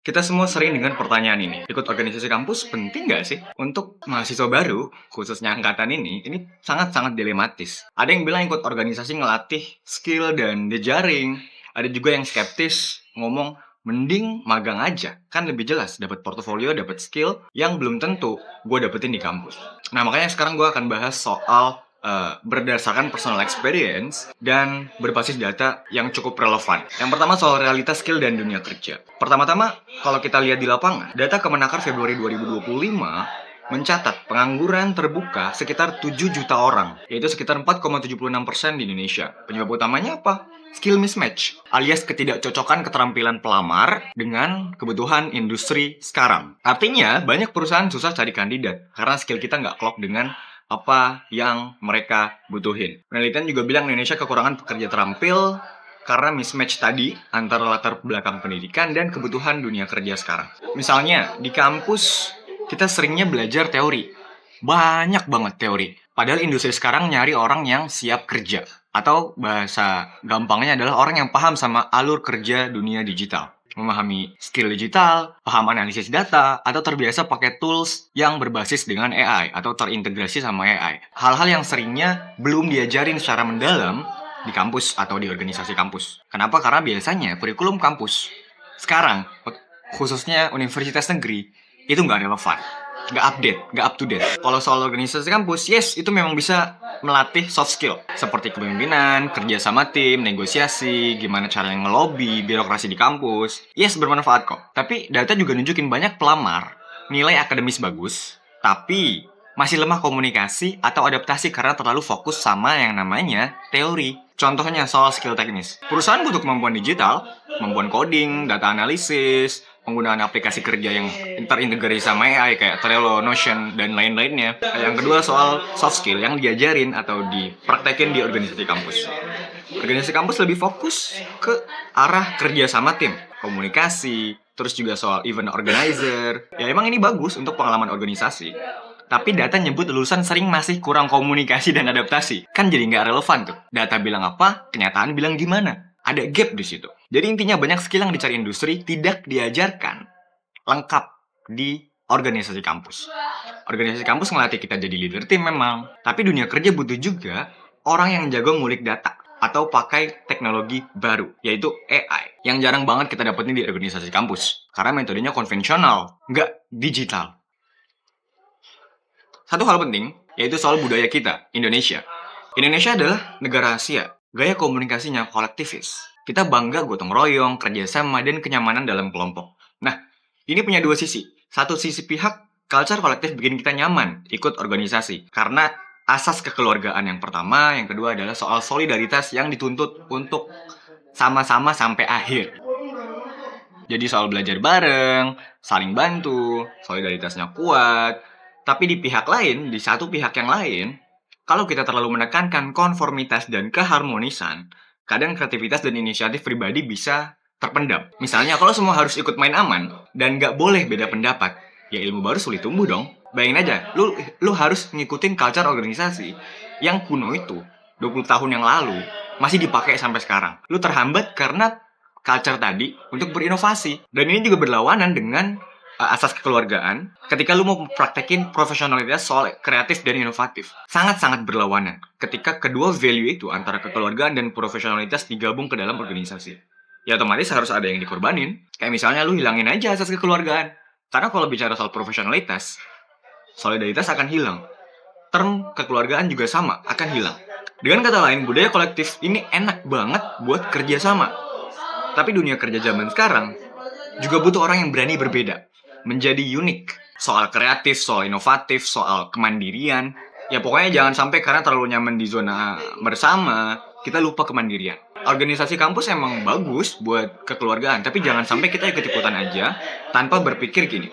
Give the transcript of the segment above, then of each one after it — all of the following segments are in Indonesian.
Kita semua sering dengan pertanyaan ini, ikut organisasi kampus penting nggak sih? Untuk mahasiswa baru, khususnya angkatan ini sangat-sangat dilematis. Ada yang bilang ikut organisasi ngelatih skill dan jejaring. Ada juga yang skeptis, ngomong, mending magang aja. Kan lebih jelas, dapat portofolio, dapat skill yang belum tentu gue dapetin di kampus. Nah, makanya sekarang gue akan bahas soal berdasarkan personal experience dan berbasis data yang cukup relevan. Yang pertama soal realitas skill dan dunia kerja. Pertama-tama, kalau kita lihat di lapangan, data Kemenaker Februari 2025 mencatat pengangguran terbuka sekitar 7 juta orang, yaitu sekitar 4,76% di Indonesia. Penyebab utamanya apa? Skill mismatch, alias ketidakcocokan keterampilan pelamar dengan kebutuhan industri sekarang. Artinya, banyak perusahaan susah cari kandidat, karena skill kita nggak klop dengan apa yang mereka butuhin. Penelitian juga bilang Indonesia kekurangan pekerja terampil karena mismatch tadi antara latar belakang pendidikan dan kebutuhan dunia kerja sekarang. Misalnya, di kampus kita seringnya belajar teori. Banyak banget teori. Padahal industri sekarang nyari orang yang siap kerja. Atau bahasa gampangnya adalah orang yang paham sama alur kerja dunia digital. Memahami skill digital, paham analisis data, atau terbiasa pakai tools yang berbasis dengan AI atau terintegrasi sama AI. Hal-hal yang seringnya belum diajarin secara mendalam di kampus atau di organisasi kampus. Kenapa? Karena biasanya kurikulum kampus sekarang, khususnya universitas negeri, itu nggak relevan, nggak update, nggak up to date. Kalau soal organisasi kampus, yes, itu memang bisa melatih soft skill seperti kepemimpinan, kerja sama tim, negosiasi, gimana cara ngelobi, birokrasi di kampus. Yes, bermanfaat kok. Tapi data juga nunjukin banyak pelamar nilai akademis bagus, tapi masih lemah komunikasi atau adaptasi karena terlalu fokus sama yang namanya teori. Contohnya soal skill teknis. Perusahaan butuh kemampuan digital, kemampuan coding, data analisis, penggunaan aplikasi kerja yang terintegrasi sama AI kayak Trello, Notion, dan lain-lainnya. Yang kedua soal soft skill yang diajarin atau dipraktekin di organisasi kampus. Organisasi kampus lebih fokus ke arah kerja sama tim, komunikasi, terus juga soal event organizer. Ya emang ini bagus untuk pengalaman organisasi. Tapi data nyebut lulusan sering masih kurang komunikasi dan adaptasi. Kan jadi nggak relevan tuh. Data bilang apa, kenyataan bilang gimana. Ada gap di situ. Jadi intinya banyak skill yang dicari industri tidak diajarkan lengkap di organisasi kampus. Organisasi kampus ngelatih kita jadi leader tim memang. Tapi dunia kerja butuh juga orang yang jago ngulik data atau pakai teknologi baru, yaitu AI. Yang jarang banget kita dapetin di organisasi kampus. Karena metodenya konvensional, nggak digital. Satu hal penting, yaitu soal budaya kita, Indonesia. Indonesia adalah negara Asia. Gaya komunikasinya kolektivis. Kita bangga gotong royong, kerjasama, dan kenyamanan dalam kelompok. Nah, ini punya dua sisi. Satu sisi pihak, culture kolektif bikin kita nyaman ikut organisasi. Karena asas kekeluargaan yang pertama, yang kedua adalah soal solidaritas yang dituntut untuk sama-sama sampai akhir. Jadi soal belajar bareng, saling bantu, solidaritasnya kuat. Tapi di pihak lain, di satu pihak yang lain, kalau kita terlalu menekankan konformitas dan keharmonisan, kadang kreativitas dan inisiatif pribadi bisa terpendam. Misalnya, kalau semua harus ikut main aman dan nggak boleh beda pendapat, ya ilmu baru sulit tumbuh dong. Bayangin aja, lu harus ngikutin culture organisasi yang kuno itu 20 tahun yang lalu masih dipakai sampai sekarang. Lu terhambat karena culture tadi untuk berinovasi. Dan ini juga berlawanan dengan asas kekeluargaan ketika lu mau praktekin profesionalitas soal kreatif dan inovatif. Sangat-sangat berlawanan ketika kedua value itu antara kekeluargaan dan profesionalitas digabung ke dalam organisasi. Ya otomatis harus ada yang dikorbanin. Kayak misalnya lu hilangin aja asas kekeluargaan. Karena kalau bicara soal profesionalitas, solidaritas akan hilang. Term kekeluargaan juga sama, akan hilang. Dengan kata lain, budaya kolektif ini enak banget buat kerjasama. Tapi dunia kerja zaman sekarang juga butuh orang yang berani berbeda, menjadi unik. Soal kreatif, soal inovatif, soal kemandirian. Ya pokoknya jangan sampai karena terlalu nyaman di zona bersama, kita lupa kemandirian. Organisasi kampus emang bagus buat kekeluargaan, tapi jangan sampai kita ikut-ikutan aja tanpa berpikir gini,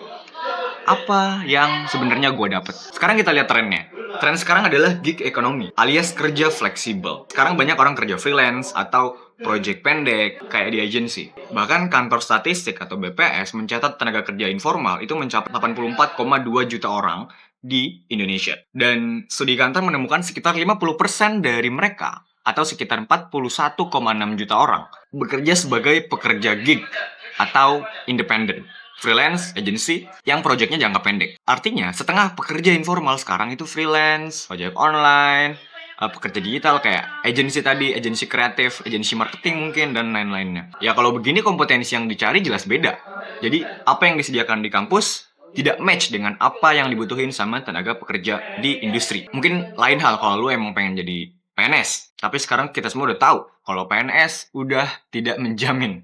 apa yang sebenarnya gue dapet. Sekarang kita lihat trennya. Tren sekarang adalah gig economy, alias kerja fleksibel. Sekarang banyak orang kerja freelance atau project pendek, kayak di agensi. Bahkan kantor statistik atau BPS mencatat tenaga kerja informal itu mencapai 84,2 juta orang di Indonesia. Dan studi kantor menemukan sekitar 50% dari mereka, atau sekitar 41,6 juta orang, bekerja sebagai pekerja gig atau independen. Freelance, agency, yang proyeknya jangka pendek. Artinya, setengah pekerja informal sekarang itu freelance, ojek online, pekerja digital kayak agency tadi, agency kreatif, agency marketing mungkin, dan lain-lainnya. Ya kalau begini kompetensi yang dicari jelas beda. Jadi, apa yang disediakan di kampus tidak match dengan apa yang dibutuhin sama tenaga pekerja di industri. Mungkin lain hal kalau lu emang pengen jadi PNS. Tapi sekarang kita semua udah tahu kalau PNS udah tidak menjamin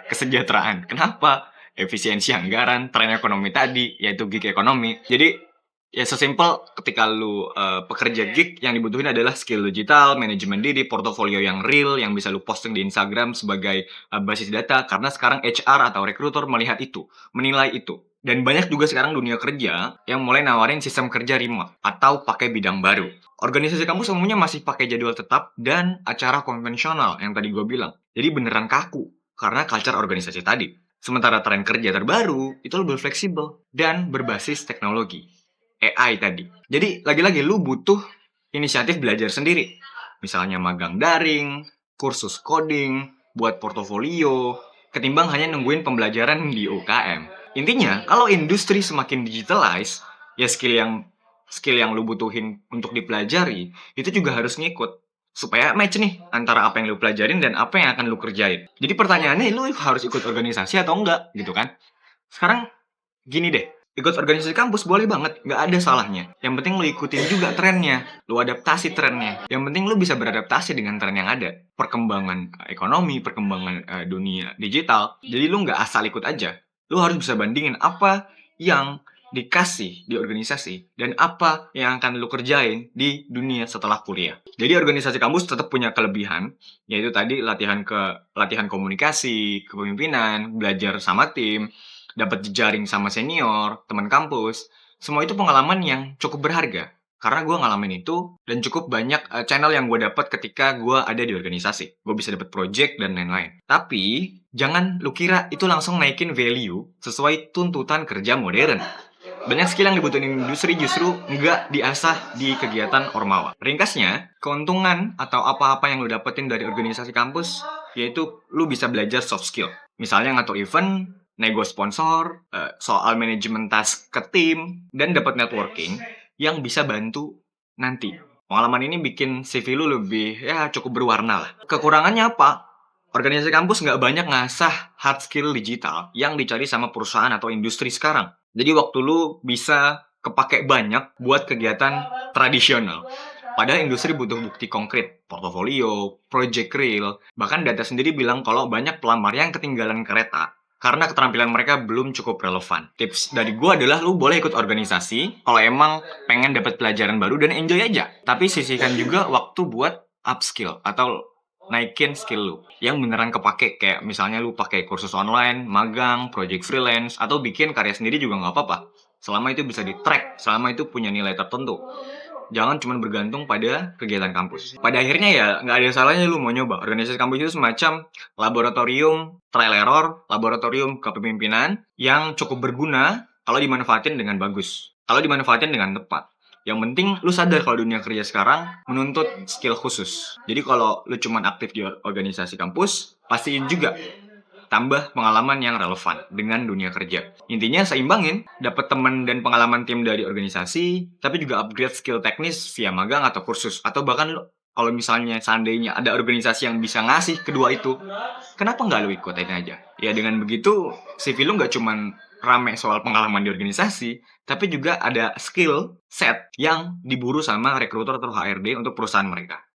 kesejahteraan. Kenapa? Efisiensi anggaran, tren ekonomi tadi, yaitu gig ekonomi. Jadi, ya sesimpel ketika lu pekerja gig, yang dibutuhin adalah skill digital, manajemen diri, portofolio yang real, yang bisa lu posting di Instagram sebagai basis data. Karena sekarang HR atau rekruter melihat itu, menilai itu. Dan banyak juga sekarang dunia kerja yang mulai nawarin sistem kerja remote atau pakai bidang baru. Organisasi kampus umumnya masih pakai jadwal tetap dan acara konvensional yang tadi gue bilang. Jadi beneran kaku karena culture organisasi tadi. Sementara tren kerja terbaru itu lebih fleksibel dan berbasis teknologi. AI tadi. Jadi lagi-lagi lu butuh inisiatif belajar sendiri. Misalnya magang daring, kursus coding, buat portofolio, ketimbang hanya nungguin pembelajaran di UKM. Intinya, kalau industri semakin digitalize, ya skill yang lu butuhin untuk dipelajari, itu juga harus ngikut. Supaya match nih antara apa yang lu pelajarin dan apa yang akan lu kerjain. Jadi pertanyaannya, lu harus ikut organisasi atau enggak gitu kan? Sekarang gini deh, ikut organisasi kampus boleh banget, nggak ada salahnya. Yang penting lu ikutin juga trennya, lu adaptasi trennya. Yang penting lu bisa beradaptasi dengan tren yang ada. Perkembangan ekonomi, perkembangan dunia digital. Jadi lu nggak asal ikut aja. Lu harus bisa bandingin apa yang dikasih di organisasi dan apa yang akan lu kerjain di dunia setelah kuliah. Jadi organisasi kampus tetap punya kelebihan, yaitu tadi latihan komunikasi, kepemimpinan, belajar sama tim, dapat jejaring sama senior, teman kampus. Semua itu pengalaman yang cukup berharga. Karena gue ngalamin itu dan cukup banyak channel yang gue dapat ketika gue ada di organisasi. Gue bisa dapat project dan lain-lain. Tapi jangan lu kira itu langsung naikin value sesuai tuntutan kerja modern. Banyak skill yang dibutuhin industri justru nggak diasah di kegiatan ormawa. Ringkasnya, keuntungan atau apa-apa yang lu dapetin dari organisasi kampus, yaitu lu bisa belajar soft skill. Misalnya ngatur event, nego sponsor, soal manajemen task ke tim, dan dapat networking yang bisa bantu nanti. Pengalaman ini bikin CV lu lebih cukup berwarna lah. Kekurangannya apa? Organisasi kampus nggak banyak ngasah hard skill digital yang dicari sama perusahaan atau industri sekarang. Jadi waktu lu bisa kepake banyak buat kegiatan tradisional. Padahal industri butuh bukti konkret, portofolio, project real. Bahkan data sendiri bilang kalau banyak pelamar yang ketinggalan kereta karena keterampilan mereka belum cukup relevan. Tips dari gue adalah lu boleh ikut organisasi kalau emang pengen dapat pelajaran baru dan enjoy aja. Tapi sisihkan juga waktu buat upskill atau naikin skill lu yang beneran kepake. Kayak misalnya lu pakai kursus online, magang, project freelance, atau bikin karya sendiri juga nggak apa-apa. Selama itu bisa di-track, selama itu punya nilai tertentu. Jangan cuma bergantung pada kegiatan kampus. Pada akhirnya ya nggak ada salahnya lu mau nyoba. Organisasi kampus itu semacam laboratorium trial error, laboratorium kepemimpinan yang cukup berguna kalau dimanfaatin dengan bagus. Kalau dimanfaatin dengan tepat. Yang penting lu sadar kalau dunia kerja sekarang menuntut skill khusus. Jadi kalau lu cuma aktif di organisasi kampus, pastiin juga tambah pengalaman yang relevan dengan dunia kerja. Intinya seimbangin, dapat teman dan pengalaman tim dari organisasi, tapi juga upgrade skill teknis via magang atau kursus. Atau bahkan kalau misalnya seandainya ada organisasi yang bisa ngasih kedua itu, kenapa nggak lu ikutin aja? Ya dengan begitu, CV lu nggak cuman rame soal pengalaman di organisasi, tapi juga ada skill set yang diburu sama rekruter atau HRD untuk perusahaan mereka.